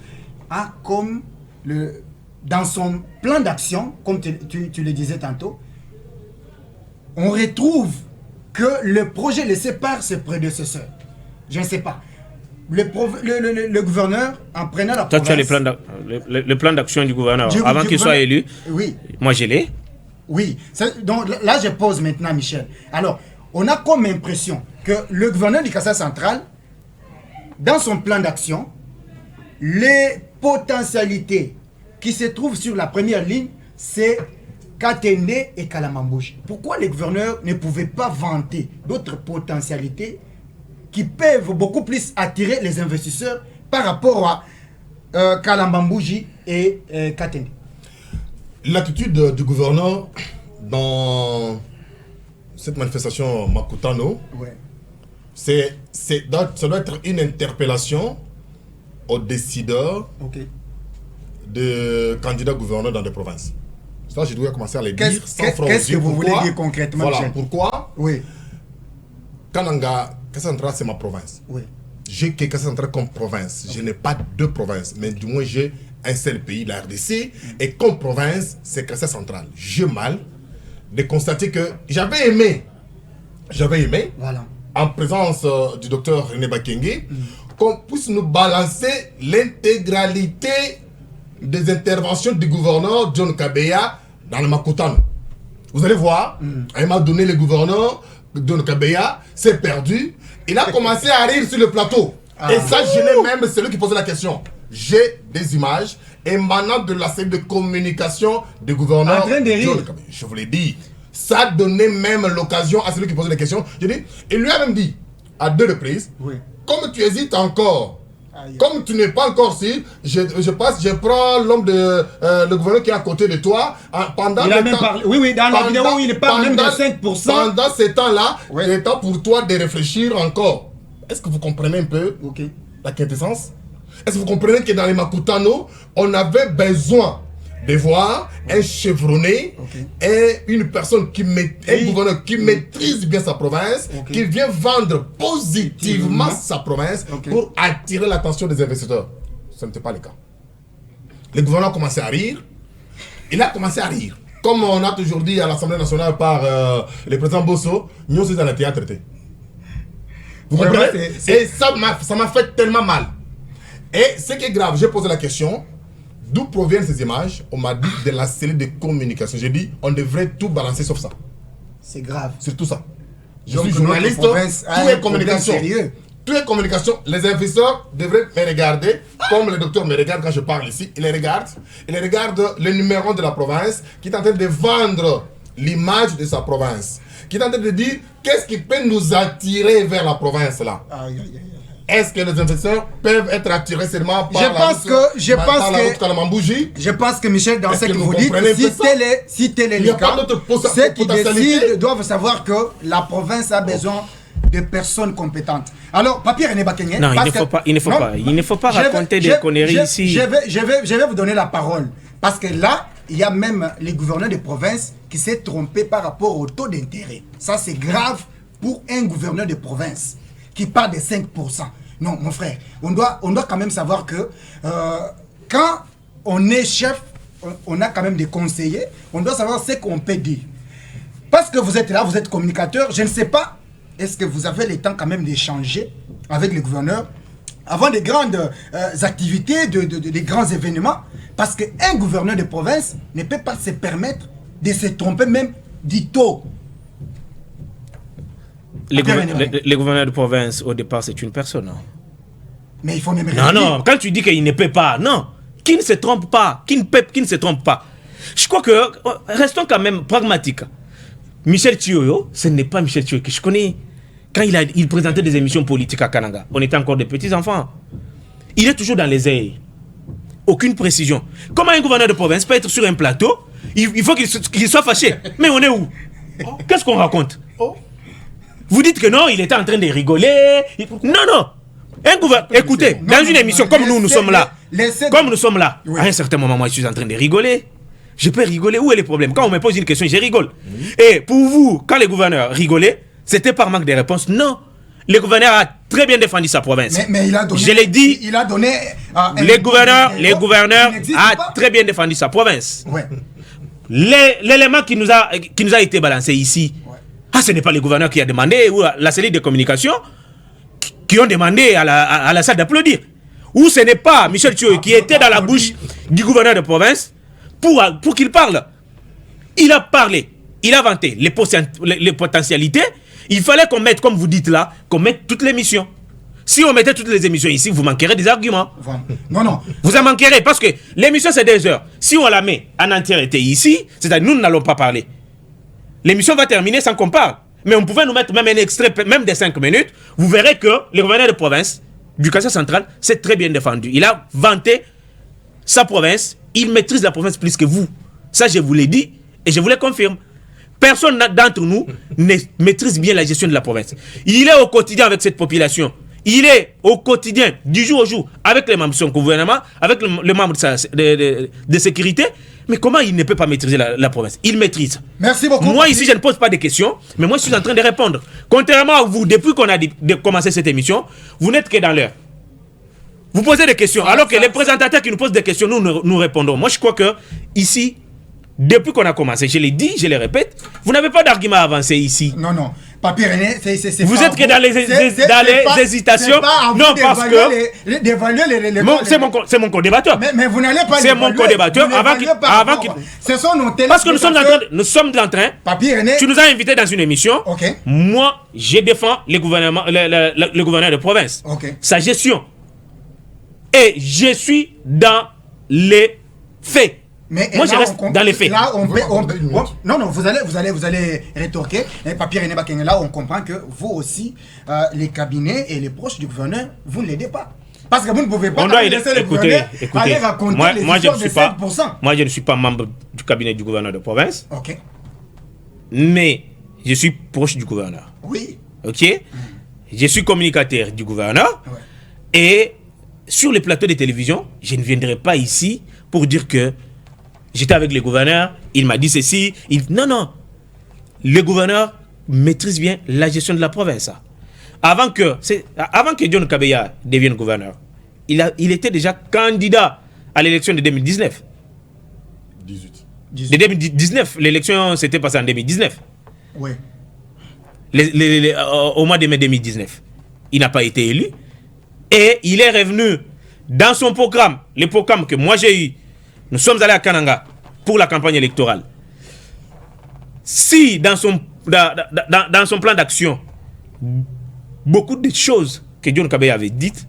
a comme dans son plan d'action, comme tu le disais tantôt, on retrouve que le projet laissé par ses prédécesseurs. Je ne sais pas. Le gouverneur, en prenant la province... Toi, tu as le plan d'action du gouverneur avant qu'il soit élu. Oui. Moi, je l'ai. Oui. Donc là, je pose maintenant, Michel. Alors, on a comme impression que le gouverneur du Kassai central, dans son plan d'action, les potentialités qui se trouvent sur la première ligne, c'est Katende et Kalamambouji. Pourquoi les gouverneurs ne pouvaient pas vanter d'autres potentialités qui peuvent beaucoup plus attirer les investisseurs par rapport à Kalamambouji et Katende? L'attitude du gouverneur dans cette manifestation Makutano, Ouais. ça doit être une interpellation aux décideurs Ok. de candidats gouverneurs dans des provinces. Ça, je dois commencer à les dire sans franc Qu'est-ce que vous voulez pourquoi. dire concrètement, Voilà, Michel? pourquoi Oui. Kananga, Kassantra, c'est ma province. Oui. J'ai que Kassantra comme province. Je n'ai pas deux provinces, mais du moins j'ai un seul pays, la RDC, et comme province, c'est Kassai central. J'ai mal de constater que j'avais aimé, Voilà. en présence du docteur René Bakenge, qu'on puisse nous balancer l'intégralité des interventions du gouverneur John Kabeya dans le Makutano. Vous allez voir, à un moment donné, le gouverneur John Kabeya s'est perdu. Il a commencé à rire sur le plateau. Et ça gênait même celui qui posait la question. J'ai des images émanant de la cellule de communication du gouverneur En train de rire. John Kabeya. Je vous l'ai dit. Ça donnait même l'occasion à celui qui posait la question. Je dis, il lui a même dit, à 2 reprises, Oui. comme tu hésites encore, Aïe. comme tu n'es pas encore sûr, je prends l'homme de le gouverneur qui est à côté de toi. Pendant Il a le même temps- parlé. Oui, oui, dans la vidéo, il parle même de pendant- 5%. Pendant ce temps-là, Oui. il est temps pour toi de réfléchir encore. Est-ce que vous comprenez un peu Ok. la quintessence? Est-ce que vous comprenez que dans les Makutano, on avait besoin de voir un chevronné et une personne un gouverneur qui maîtrise bien sa province, qui vient vendre positivement sa province pour attirer l'attention des investisseurs. Ce n'était pas le cas. Le gouverneur a commencé à rire. Il a commencé à rire. Comme on a toujours dit à l'Assemblée nationale par le président Bosso, nous sommes dans le théâtre. Vous Vraiment, comprenez? Et ça m'a fait tellement mal. Et ce qui est grave, j'ai posé la question, d'où proviennent ces images? On m'a dit de la cellule de communication. J'ai dit, on devrait tout balancer sauf ça. C'est grave. C'est tout ça. Je Donc, suis journaliste, notre province a tout un est problème communication. sérieux. Tout est communication. Les investisseurs devraient me regarder, comme le docteur me regarde quand je parle ici. Il les regarde le numéro de la province qui est en train de vendre l'image de sa province. Qui est en train de dire qu'est-ce qui peut nous attirer vers la province là. Aïe, aïe, aïe. Est-ce que les investisseurs peuvent être attirés seulement par la route Kalamambouji? Je pense que Michel, dans Est-ce ce que que vous vous dites, comprenez si un peu ça? tel est Il n'y a le pas cas, d'autre ceux qui potentialité. décident doivent savoir que la province a besoin de personnes compétentes. Alors, Papier René Bakenge, Non, parce il ne faut pas raconter des conneries ici. Je vais vous donner la parole. Parce que là, il y a même les gouverneurs de province qui s'est trompé par rapport au taux d'intérêt. Ça, c'est grave pour un gouverneur de province qui parle de 5%. Non, mon frère, on doit quand même savoir que quand on est chef, on a quand même des conseillers, on doit savoir ce qu'on peut dire. Parce que vous êtes là, vous êtes communicateur, je ne sais pas, est-ce que vous avez le temps quand même d'échanger avec le gouverneur avant des grandes activités, des grands événements? Parce qu'un gouverneur de province ne peut pas se permettre de se tromper même du taux. Les gouverneurs de province, au départ, c'est une personne. Non? Mais il faut même Non, quand tu dis qu'il ne peut pas, non. Qui ne se trompe pas, qui ne se trompe pas. Je crois que, restons quand même pragmatiques. Michel Thioyo, ce n'est pas Michel Thioyo que je connais. Quand il présentait des émissions politiques à Kananga, on était encore des petits enfants. Il est toujours dans les airs. Aucune précision. Comment un gouverneur de province peut être sur un plateau? Il faut qu'il soit fâché. Mais on est où? Qu'est-ce qu'on raconte? Vous dites que non, il était en train de rigoler. Non. Un gouverneur. Écoutez, dans une émission comme nous sommes là, Oui. à un certain moment, moi, je suis en train de rigoler. Je peux rigoler. Où est le problème? Quand on me pose une question, je rigole. Et pour vous, quand les gouverneurs rigolaient, c'était par manque de réponse? Non. Le gouverneur a très bien défendu sa province. Mais il a donné. Je l'ai dit. Il a donné. Les gouverneurs a très bien défendu sa province. Ouais. L'élément qui nous a été balancé ici, ce n'est pas le gouverneur qui a demandé, ou la cellule de communication qui ont demandé à la salle d'applaudir. Ou ce n'est pas Michel Thioyo qui était dans la bouche du gouverneur de province pour qu'il parle. Il a parlé, il a vanté les potentialités. Il fallait qu'on mette, comme vous dites là, qu'on mette toutes les missions. Si on mettait toutes les émissions ici, vous manquerez des arguments. Non. Vous en manquerez parce que l'émission c'est 2 heures. Si on la met en entièreté ici, c'est-à-dire nous n'allons pas parler. L'émission va terminer sans qu'on parle. Mais on pouvait nous mettre même un extrait, même de 5 minutes. Vous verrez que le gouverneur de province du Kassai central s'est très bien défendu. Il a vanté sa province. Il maîtrise la province plus que vous. Ça, je vous l'ai dit et je vous le confirme. Personne d'entre nous ne maîtrise bien la gestion de la province. Il est au quotidien avec cette population. Il est au quotidien, du jour au jour, avec les membres de son gouvernement, avec les membres de sécurité. Mais comment il ne peut pas maîtriser la province? Il maîtrise. Merci beaucoup. Moi, ici, je ne pose pas de questions, mais moi, je suis en train de répondre. Contrairement à vous, depuis qu'on a commencé cette émission, vous n'êtes que dans l'heure. Vous posez des questions, alors que les présentateurs qui nous posent des questions, nous répondons. Moi, je crois que ici, depuis qu'on a commencé, je l'ai dit, je le répète, vous n'avez pas d'argument à avancer ici. Non, non. Papi René, c'est vous êtes que dans les hésitations. Non, parce que c'est mon co-débatteur. Mais vous n'allez pas. C'est mon co-débatteur avant qu'il. Ce sont nos téléspectateurs. Parce que nous sommes en train. Papi René. Tu nous as invités dans une émission. Ok. Moi, je défends le gouverneur de province. Ok. Sa gestion. Et je suis dans les faits. Mais moi, je reste dans les faits. Là, non, vous allez rétorquer. Papier René Bakenge, là, on comprend que vous aussi, les cabinets et les proches du gouverneur, vous ne l'aidez pas. Parce que vous ne pouvez pas laisser le gouverneur aller raconter les histoires de 7%. Moi, je ne suis pas membre du cabinet du gouverneur de province. Ok. Mais je suis proche du gouverneur. Oui. Ok. Je suis communicateur du gouverneur. Ouais. Et sur les plateaux de télévision, je ne viendrai pas ici pour dire que j'étais avec le gouverneur, il m'a dit ceci. Non. Le gouverneur maîtrise bien la gestion de la province. Avant que John Kabeya devienne gouverneur, il était déjà candidat à l'élection de 2019. 18. De 2019, l'élection s'était passée en 2019. Oui. Au mois de mai 2019. Il n'a pas été élu. Et il est revenu dans son programme, le programme que moi j'ai eu. Nous sommes allés à Kananga pour la campagne électorale. Si dans son plan d'action, beaucoup de choses que John Kabeya avait dites,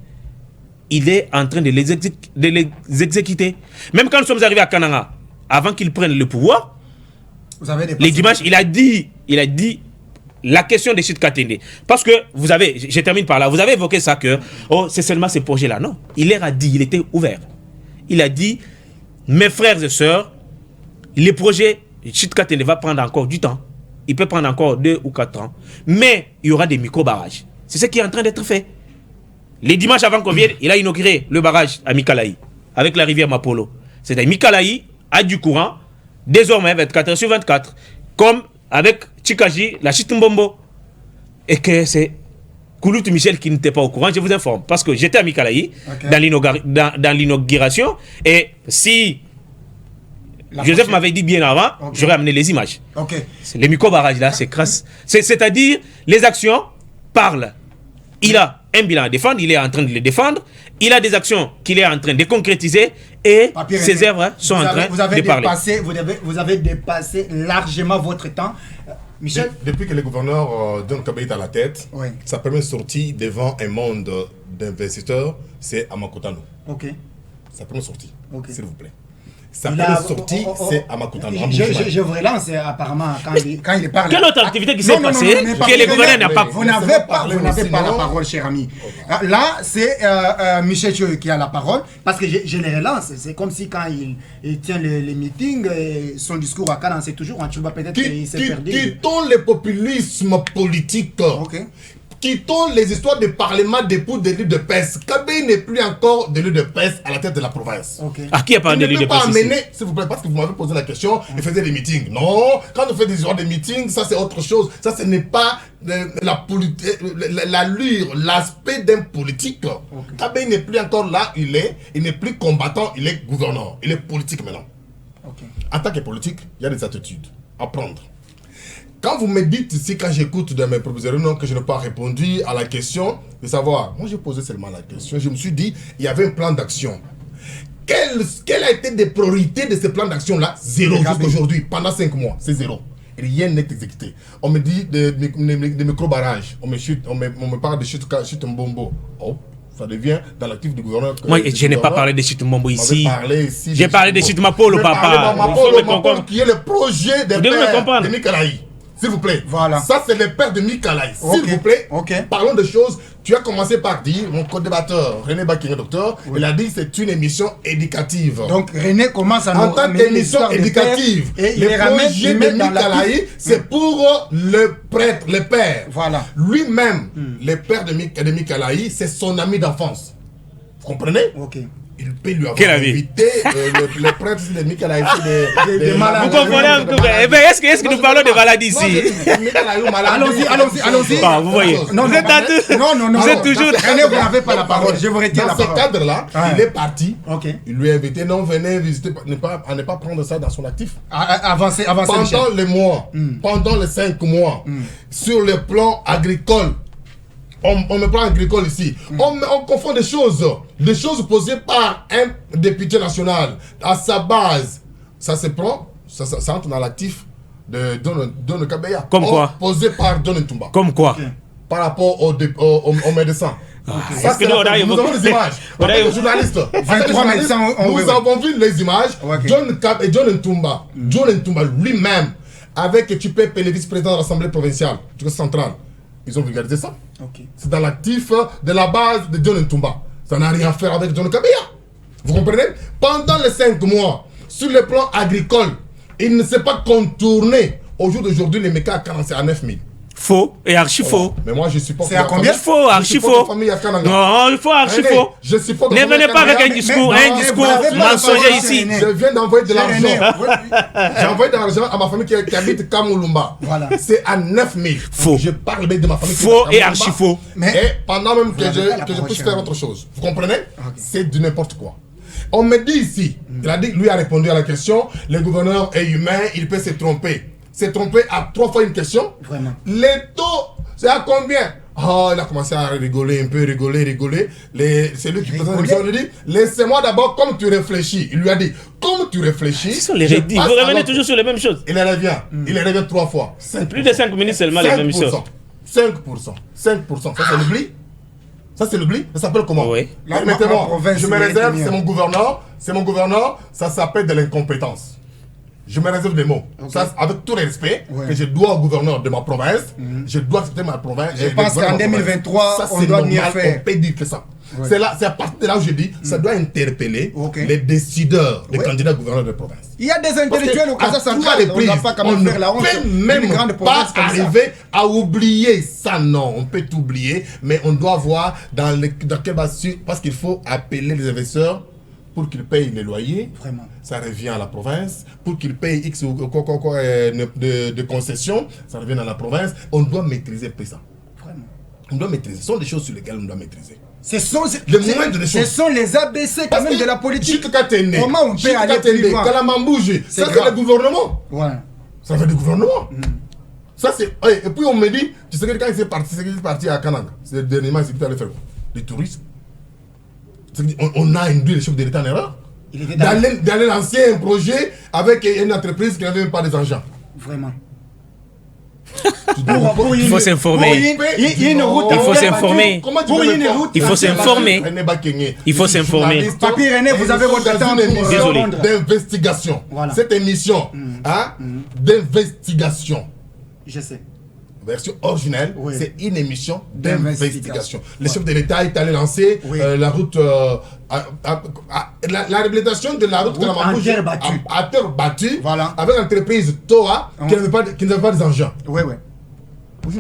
il est en train de les exécuter. Même quand nous sommes arrivés à Kananga, avant qu'il prenne le pouvoir, les dimanches, il a dit la question des sites Katende. Parce que je termine par là, vous avez évoqué ça que c'est seulement ces projets-là. Non, il leur a dit, il était ouvert. Il a dit, mes frères et sœurs, les projets sites Katende va prendre encore du temps. Il peut prendre encore 2 ou 4 ans. Mais il y aura des micro-barrages. C'est ce qui est en train d'être fait. Les dimanches avant qu'on vienne, il a inauguré le barrage à Mikalaï, avec la rivière Mapolo. C'est-à-dire Mikalaï a du courant, désormais 24h/24, comme avec Chikaji, la Chitumbombo. Et que c'est Kouloutou Michel qui n'était pas au courant, je vous informe. Parce que j'étais à Mikalaï, dans l'inauguration, et si Joseph m'avait dit bien avant, j'aurais amené les images. Les micro-barrages là, c'est crasse. C'est-à-dire, les actions parlent. Il a un bilan à défendre, il est en train de le défendre. Il a des actions qu'il est en train de concrétiser et ses œuvres sont en train de parler. Vous avez dépassé largement votre temps. Michel? Depuis que le gouverneur John Kabeya est à la tête, sa première sortie devant un monde d'investisseurs, c'est à Makutano. Sa première sortie, s'il vous plaît. Sa première sortie, c'est à Makutano. Je vous relance apparemment quand il parle. Quelle autre activité qui s'est passée que le gouverneur n'a pas... Vous n'avez pas la parole, cher ami. Là, c'est Michel Chou qui a la parole, parce que je les relance. C'est comme si quand il tient les meetings, son discours à Cannes, c'est toujours un tuba, peut-être qu'il s'est perdu. Quittons le populisme politique. Quittons les histoires de parlement d'époux d'élu de peste. Kabeya n'est plus encore d'élu de peste à la tête de la province. À qui a parlé d'élu de peste ici? S'il vous plaît, parce que vous m'avez posé la question, il faisait des meetings. Non, quand on fait des histoires de meetings, ça c'est autre chose. Ça, ce n'est pas l'allure, l'aspect d'un politique. Kabeya n'est plus encore là, il n'est plus combattant, il est gouverneur. Il est politique maintenant. En tant que politique, il y a des attitudes à prendre. Quand vous me dites ici, quand j'écoute de mes propositions, non, que je n'ai pas répondu à la question de savoir, moi j'ai posé seulement la question, je me suis dit, il y avait un plan d'action. Quelle a été des priorités de ce plan d'action-là? Zéro jusqu'à aujourd'hui, pendant 5 mois, c'est zéro. Rien n'est exécuté. On me dit de micro-barrages, on me parle de chute Mbombo. Ça devient dans l'actif du gouverneur. Moi, je n'ai pas parlé de Chute Mbombo ici. J'ai parlé de Chute Mapolo, papa. Mapolo, qui est le projet de Mikalaï. S'il vous plaît. Voilà. Ça, c'est le père de Mikalaï. S'il Ok. vous plaît. Ok. Parlons de choses. Tu as commencé par dire, mon co-débatteur, René Bakingé, docteur, il a dit que c'est une émission éducative. Donc René commence à nous En tant ramener qu'émission l'histoire des éducative, pères et il le les ramène, projet il de met dans la Mikalaï, c'est pour le prêtre, le père. Voilà. Lui-même, le père de Mikalaï, c'est son ami d'enfance. Vous comprenez? Ok. Il peut lui avoir Quel ami? invité le prêtre de Mikalaï. Des malades. Vous comprenez un peu? Eh bien, est-ce que nous parlons de maladies ici? Allons-y. Bon, vous voyez. Non, Vous non, êtes à deux. Non. Vous êtes toujours. René, vous n'avez pas la parole. Je vous retire la Dans ce parole. cadre-là, Ouais. il est parti. Ok. Il lui a invité, non, venez visiter, à ne pas prendre ça dans son actif. Avancez, Pendant Michel. les mois, pendant les 5 mois, sur le plan agricole, on me prend agricole ici, on confond des choses posées par un député national à sa base. Ça se prend, ça entre dans l'actif de Don Kabeya. Comme quoi? Posé par Don Ntumba. Comme quoi? Par rapport au médecin. Ça, Est-ce que nous, on a nous avons des images. On En a tant que évoqué- journaliste, médecins ont- nous avons vu les images. Ok. John Ntumba, lui-même, avec Tupé, le vice-président de l'Assemblée provinciale, du central, ils ont vulgarisé ça. Ok. C'est dans l'actif de la base de John Ntumba. Ça n'a rien à faire avec John Kabeya. Vous comprenez? Pendant les 5 mois, sur le plan agricole, il ne s'est pas contourné. Au jour d'aujourd'hui, les mécas c'est à 9 000. Faux et archi faux. Mais moi, je supporte. C'est à la combien? famille- Faux, je archi supporte faux. la famille Yakananga. Non, il faut archi René, faux. je supporte Ne la famille venez pas avec Yakananga, un discours, mais- un non, discours vous avez pas la mensonger parole, ici. René. Je viens d'envoyer de l'argent. René, J'ai envoyé de l'argent à ma famille qui habite Kamulumba. Voilà. C'est à 9 000. Faux. Je parle de ma famille. qui Faux habite et à archi Kamulumba. faux. Mais- Et pendant même que Vous avez pas la je parole, puisse cher faire ami. autre chose. Vous comprenez? C'est du n'importe quoi. On me dit ici, il a dit, lui a répondu à la question, le gouverneur est humain, il peut se tromper. Se tromper à 3 fois une question. Vraiment. Les taux, c'est à combien? Oh, il a commencé à rigoler, un peu rigoler. C'est lui qui présente l'émission, il lui dit, laissez-moi d'abord, comme tu réfléchis. Il lui a dit, comme tu réfléchis. Ce sont les je rédits. passe Vous à revenez l'autre. toujours sur les mêmes choses. Il revient. Il revient 3 fois. Plus de 5 minutes seulement les mêmes choses. 5%. Ça, c'est l'oubli. Ça, c'est l'oubli. Ça s'appelle comment? Oui. La Permettez-moi. province, Je me il est réserve, mieux. c'est mon gouverneur. Ça s'appelle de l'incompétence. Je me réserve des mots. Ça, avec tout le respect Ouais. que je dois au gouverneur de ma province, je dois accepter ma province. Je et pense le qu'en gouverneur de ma 2023, province. Ça, on c'est doit normal, mieux faire. On peut dire que ça. Ouais. C'est à partir de là où je dis, ça doit interpeller Ok. les décideurs, les Ouais. candidats gouverneurs de province. Il y a des intellectuels au Casa À trois central. On ne reprises, va pas quand on même ne faire la honte. peut d'une même grande pas province comme ça. arriver à oublier ça. Non, on peut oublier, mais on doit voir dans quelle base, parce qu'il faut appeler les investisseurs pour qu'ils payent les loyers. Vraiment. Ça revient à la province. Pour qu'ils payent X ou de concessions, ça revient à la province. On doit maîtriser ça. Vraiment. On doit maîtriser. Ce sont des choses sur lesquelles on doit maîtriser. Ce sont Le moindre des ce choses. sont les ABC quand même de la politique. Comment on peut aller plus loin? Kalamambouji, ça c'est grave. le gouvernement. Ouais. Ça fait du gouvernement. Ça c'est. Et puis on me dit, tu sais que quand il est parti à Kananga, c'est le dernier mois, il est allé faire quoi? Du tourisme. On a induit le chef de l'État en erreur. Il était dans... D'aller lancer un projet avec une entreprise qui n'avait même pas des engins. Vraiment. Il faut s'informer. Il y a une route. Il faut s'informer. Pour une route. Il faut s'informer. Il faut s'informer. Papi René, vous avez votre temps pour Désolé. répondre. D'investigation. Voilà. Cette émission d'investigation. Je sais. Version originelle, Oui. c'est une émission D'investigation. d'investigation. Le chef de l'État est allé lancer Oui. la route, la réhabilitation de la route Route en terre battue. à terre battue, Voilà. avec l'entreprise TOA qui n'avait pas des engins. Oui, oui.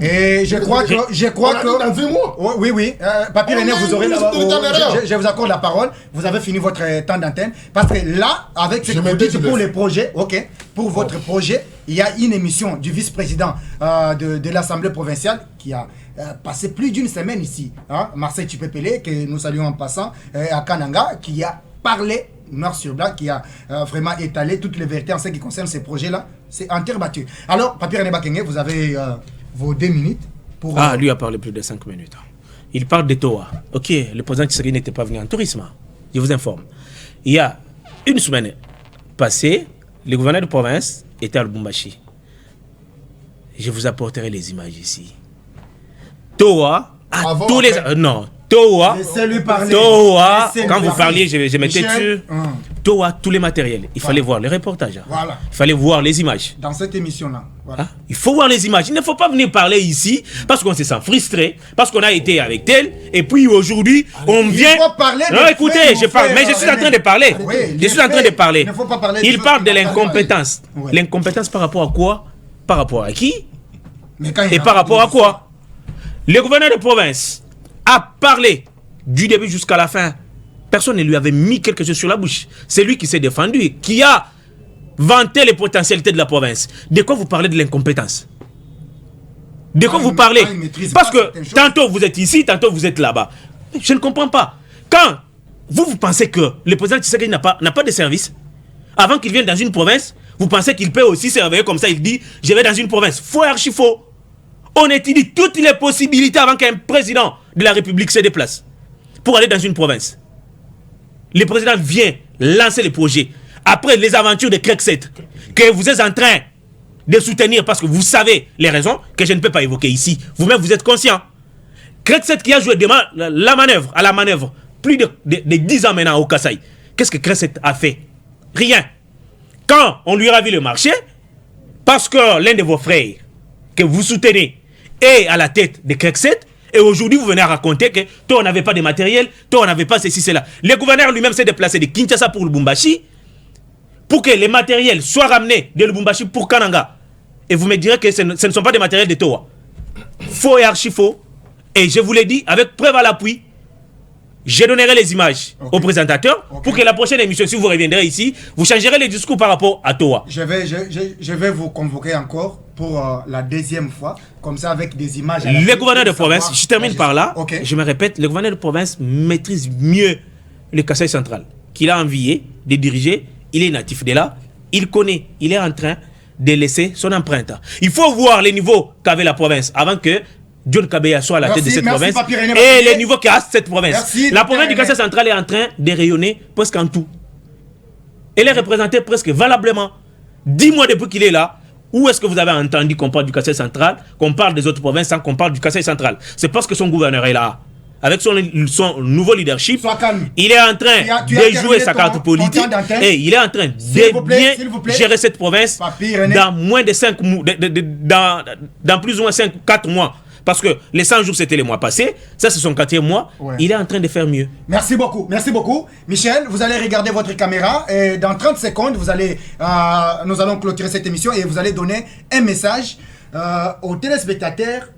Et je crois que... On a dit dans un mois. Oh, oui, oui. Papi On René, a vous une aurez ministre de l'État derrière. je vous accorde la parole. Vous avez fini votre temps d'antenne. Parce que là, avec ce Je que me vous dites dis, pour je les projets, ok, pour votre projet, il y a une émission du vice-président de l'Assemblée provinciale qui a passé plus d'une semaine ici. Hein, Marseille Tupépélé, que nous saluons en passant, à Kananga, qui a parlé noir sur blanc, qui a vraiment étalé toutes les vérités en ce qui concerne ces projets-là. C'est en terre battue. Alors, Papi René Bakengé, vous avez vos 2 minutes. Pour, Ah, lui a parlé plus de 5 minutes. Il parle de Toa. Ok, le président Tshisekedi n'était pas venu en tourisme. Je vous informe. Il y a une semaine passée, le gouverneur de province était à Lubumbashi. Je vous apporterai les images ici. Toa, à Avant, tous les... après. non, Toa, Laissez-lui parler. Toa, Laissez-lui quand vous parler. parliez, je mettais Michel, dessus. Toa, tous les matériels. Il fallait voir les reportages. Voilà. Il fallait voir les images. Dans cette émission-là. Voilà. Il faut voir les images. Il ne faut pas venir parler ici parce qu'on se sent frustré, parce qu'on a été avec tel, et puis aujourd'hui, on vient... Il faut parler non, écoutez, je parle, mais je suis en train de parler. Oui, je suis en train de parler. Il ne faut pas parler Il parle de l'incompétence. Ouais. L'incompétence par rapport à quoi? Par rapport à qui? Mais quand Et par rapport à quoi? Le gouverneur de province a parlé du début jusqu'à la fin. Personne ne lui avait mis quelque chose sur la bouche. C'est lui qui s'est défendu, qui a vanté les potentialités de la province. De quoi vous parlez de l'incompétence? De quoi vous parlez? Parce que tantôt vous êtes ici, tantôt vous êtes là-bas. Je ne comprends pas. Quand vous pensez que le président Tshisekedi n'a pas de service, avant qu'il vienne dans une province, vous pensez qu'il peut aussi surveiller comme ça, il dit « je vais dans une province ». Faux, archi faux. On étudie toutes les possibilités avant qu'un président de la République se déplace pour aller dans une province. Le président vient lancer le projet. Après les aventures de Krexet, que vous êtes en train de soutenir parce que vous savez les raisons que je ne peux pas évoquer ici. Vous-même, vous êtes conscient. Krexet qui a joué la manœuvre, plus de 10 ans maintenant au Kasaï. Qu'est-ce que Krexet a fait? Rien. Quand on lui ravit le marché, parce que l'un de vos frères que vous soutenez est à la tête de Krexet, et aujourd'hui vous venez à raconter que toi on n'avait pas de matériel, toi on n'avait pas ceci, cela. Le gouverneur lui-même s'est déplacé de Kinshasa pour Lubumbashi, pour que les matériels soient ramenés de Lubumbashi pour Kananga. Et vous me direz que ce ne sont pas des matériels de Toa. Faux et archi faux. Et je vous l'ai dit, avec preuve à l'appui, je donnerai les images au présentateur pour que la prochaine émission, si vous reviendrez ici, vous changerez les discours par rapport à Toa. Je vais vous convoquer encore pour la deuxième fois, comme ça avec des images. Le gouverneur de province, je termine par là, je me répète, le gouverneur de province maîtrise mieux le Kasaï central, qu'il a envié de diriger. Il est natif de là, il connaît, il est en train de laisser son empreinte. Il faut voir les niveaux qu'avait la province avant que John Kabeya soit à la tête de cette province et les niveaux qu'a cette province. La province du Kasaï central est en train de rayonner presque en tout. Elle est représentée presque valablement. 10 mois depuis qu'il est là, où est-ce que vous avez entendu qu'on parle du Kasaï central, qu'on parle des autres provinces sans qu'on parle du Kasaï central? C'est parce que son gouverneur est là. Avec son nouveau leadership, il est en train de jouer sa carte politique et il est en train de bien gérer cette province dans moins de 5 mois, dans plus ou moins 4 mois. Parce que les 100 jours, c'était les mois passés. Ça, c'est son 4e mois. Ouais. Il est en train de faire mieux. Merci beaucoup. Merci beaucoup. Michel, vous allez regarder votre caméra. Et dans 30 secondes, nous allons clôturer cette émission et vous allez donner un message aux téléspectateurs,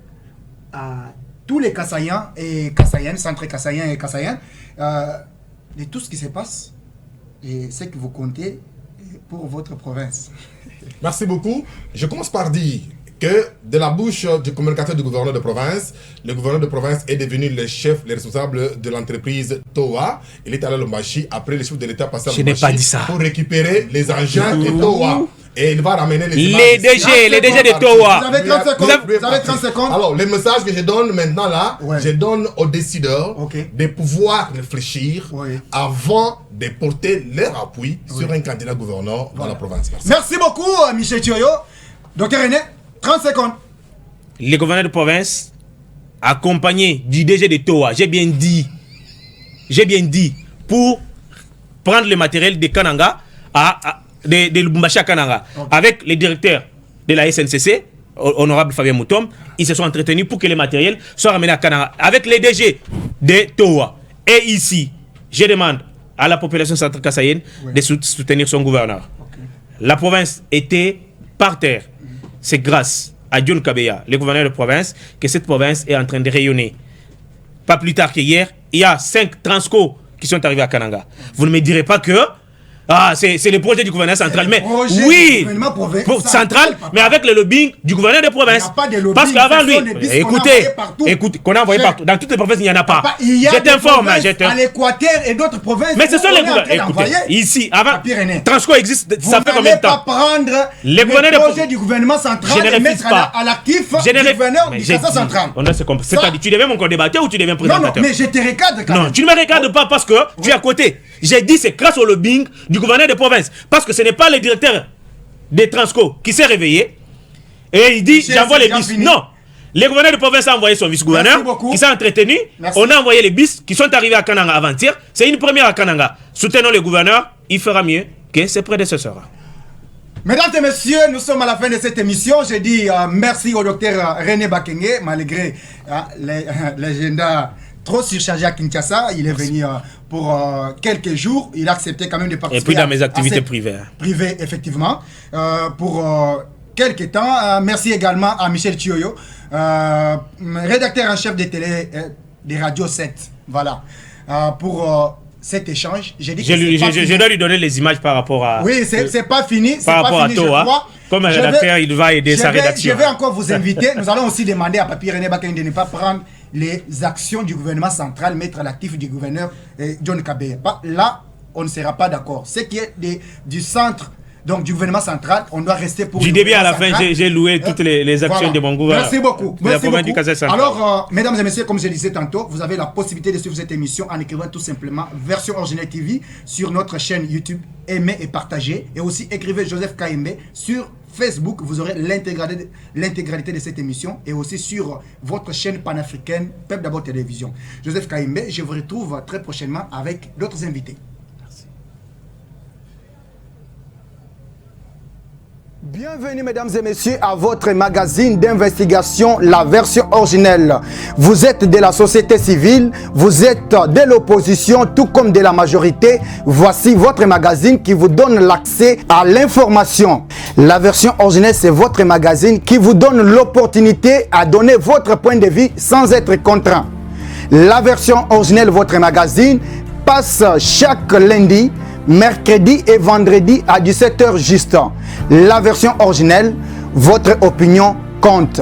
à tous les Kasaïens et Kasaïennes, centres Kasaïens et Kasaïennes, de tout ce qui se passe et ce que vous comptez pour votre province. Merci beaucoup. Je commence par dire que de la bouche du communicateur du gouverneur de province, le gouverneur de province est devenu le chef, le responsable de l'entreprise Toa. Il est allé à Lubumbashi, après le chef de l'État passé à Lubumbashi pour récupérer les engins de Toa. Et il va ramener les images. Les DG de Toa. Vous avez 30 secondes. Vous avez 30 secondes. Alors, le message que je donne maintenant là, je donne aux décideurs de pouvoir réfléchir avant de porter leur appui sur un candidat gouverneur dans la province. Merci beaucoup, Michel Thioyo. Docteur René, 30 secondes. Le gouverneur de province, accompagné du DG de Toa, j'ai bien dit, pour prendre le matériel de Kananga de Lubumbashi à Kananga, avec les directeurs de la SNCC, honorable Fabien Moutom, ils se sont entretenus pour que les matériels soient ramenés à Kananga, avec les DG de Toa. Et ici, je demande à la population centrale kassaïenne de soutenir son gouverneur. La province était par terre. C'est grâce à John Kabeya, le gouverneur de province, que cette province est en train de rayonner. Pas plus tard qu'hier, il y a 5 Transco qui sont arrivés à Kananga. Vous ne me direz pas que c'est le projet du gouverneur central. Mais oui, central, mais avec le lobbying du gouverneur de province. Parce qu'avant lui, écoutez, qu'on a envoyé partout. Dans toutes les provinces, il n'y en a pas. Je t'informe. À l'Équateur et d'autres provinces. Mais ce sont les gouverneurs. Écoutez, ici, avant, Transco existe, ça fait combien de temps? Vous n'allez pas prendre le projet du gouvernement central et mettre à l'actif du gouverneur du Kasaï central. C'est-à-dire, tu deviens mon co-débatteur ou tu deviens présentateur? Non, mais je te recadre quand même. Non, tu ne me recadres pas parce que tu es à côté. J'ai dit c'est grâce au lobbying du gouverneur de province. Parce que ce n'est pas le directeur des Transco qui s'est réveillé et il dit j'envoie les bis. Non, le gouverneur de province a envoyé son vice-gouverneur qui s'est entretenu. On a envoyé les bis qui sont arrivés à Kananga avant-hier. C'est une première à Kananga. Soutenons le gouverneur il fera mieux que ses prédécesseurs. Mesdames et messieurs, nous sommes à la fin de cette émission. Je dis merci au docteur René Bakenge, malgré l'agenda trop surchargé à Kinshasa. Il est venu pour quelques jours. Il a accepté quand même de participer. Et puis dans mes activités privées. Privées, effectivement. Pour quelques temps. Merci également à Michel Thioyo, rédacteur en chef des télé, des radios 7. Voilà. Pour cet échange. Je dois lui donner les images par rapport à... Oui, c'est pas fini. Par rapport à toi. Comme un rédacteur, il va aider sa rédaction. Je vais encore vous inviter. Nous allons aussi demander à Papi René Bakenge de ne pas prendre les actions du gouvernement central, mettre à l'actif du gouverneur John Kabeya. Là, on ne sera pas d'accord. Ce qui est du centre, donc du gouvernement central, on doit rester pour... Du début à la fin, j'ai loué toutes les actions de mon gouvernement. Merci beaucoup. Merci beaucoup. Du Kassai central. Alors, mesdames et messieurs, comme je le disais tantôt, vous avez la possibilité de suivre cette émission en écrivant tout simplement Version Originelle TV sur notre chaîne YouTube. Aimez et partagez. Et aussi, écrivez Joseph Kaimbe sur Facebook. Vous aurez l'intégralité de cette émission. Et aussi sur votre chaîne panafricaine, Peuple d'abord Télévision. Joseph Kaimbe, je vous retrouve très prochainement avec d'autres invités. Bienvenue mesdames et messieurs à votre magazine d'investigation, la version originelle. Vous êtes de la société civile, vous êtes de l'opposition tout comme de la majorité. Voici votre magazine qui vous donne l'accès à l'information. La version originelle, c'est votre magazine qui vous donne l'opportunité à donner votre point de vue sans être contraint. La version originelle, votre magazine, passe chaque lundi, mercredi et vendredi à 17h juste. La version originelle, votre opinion compte.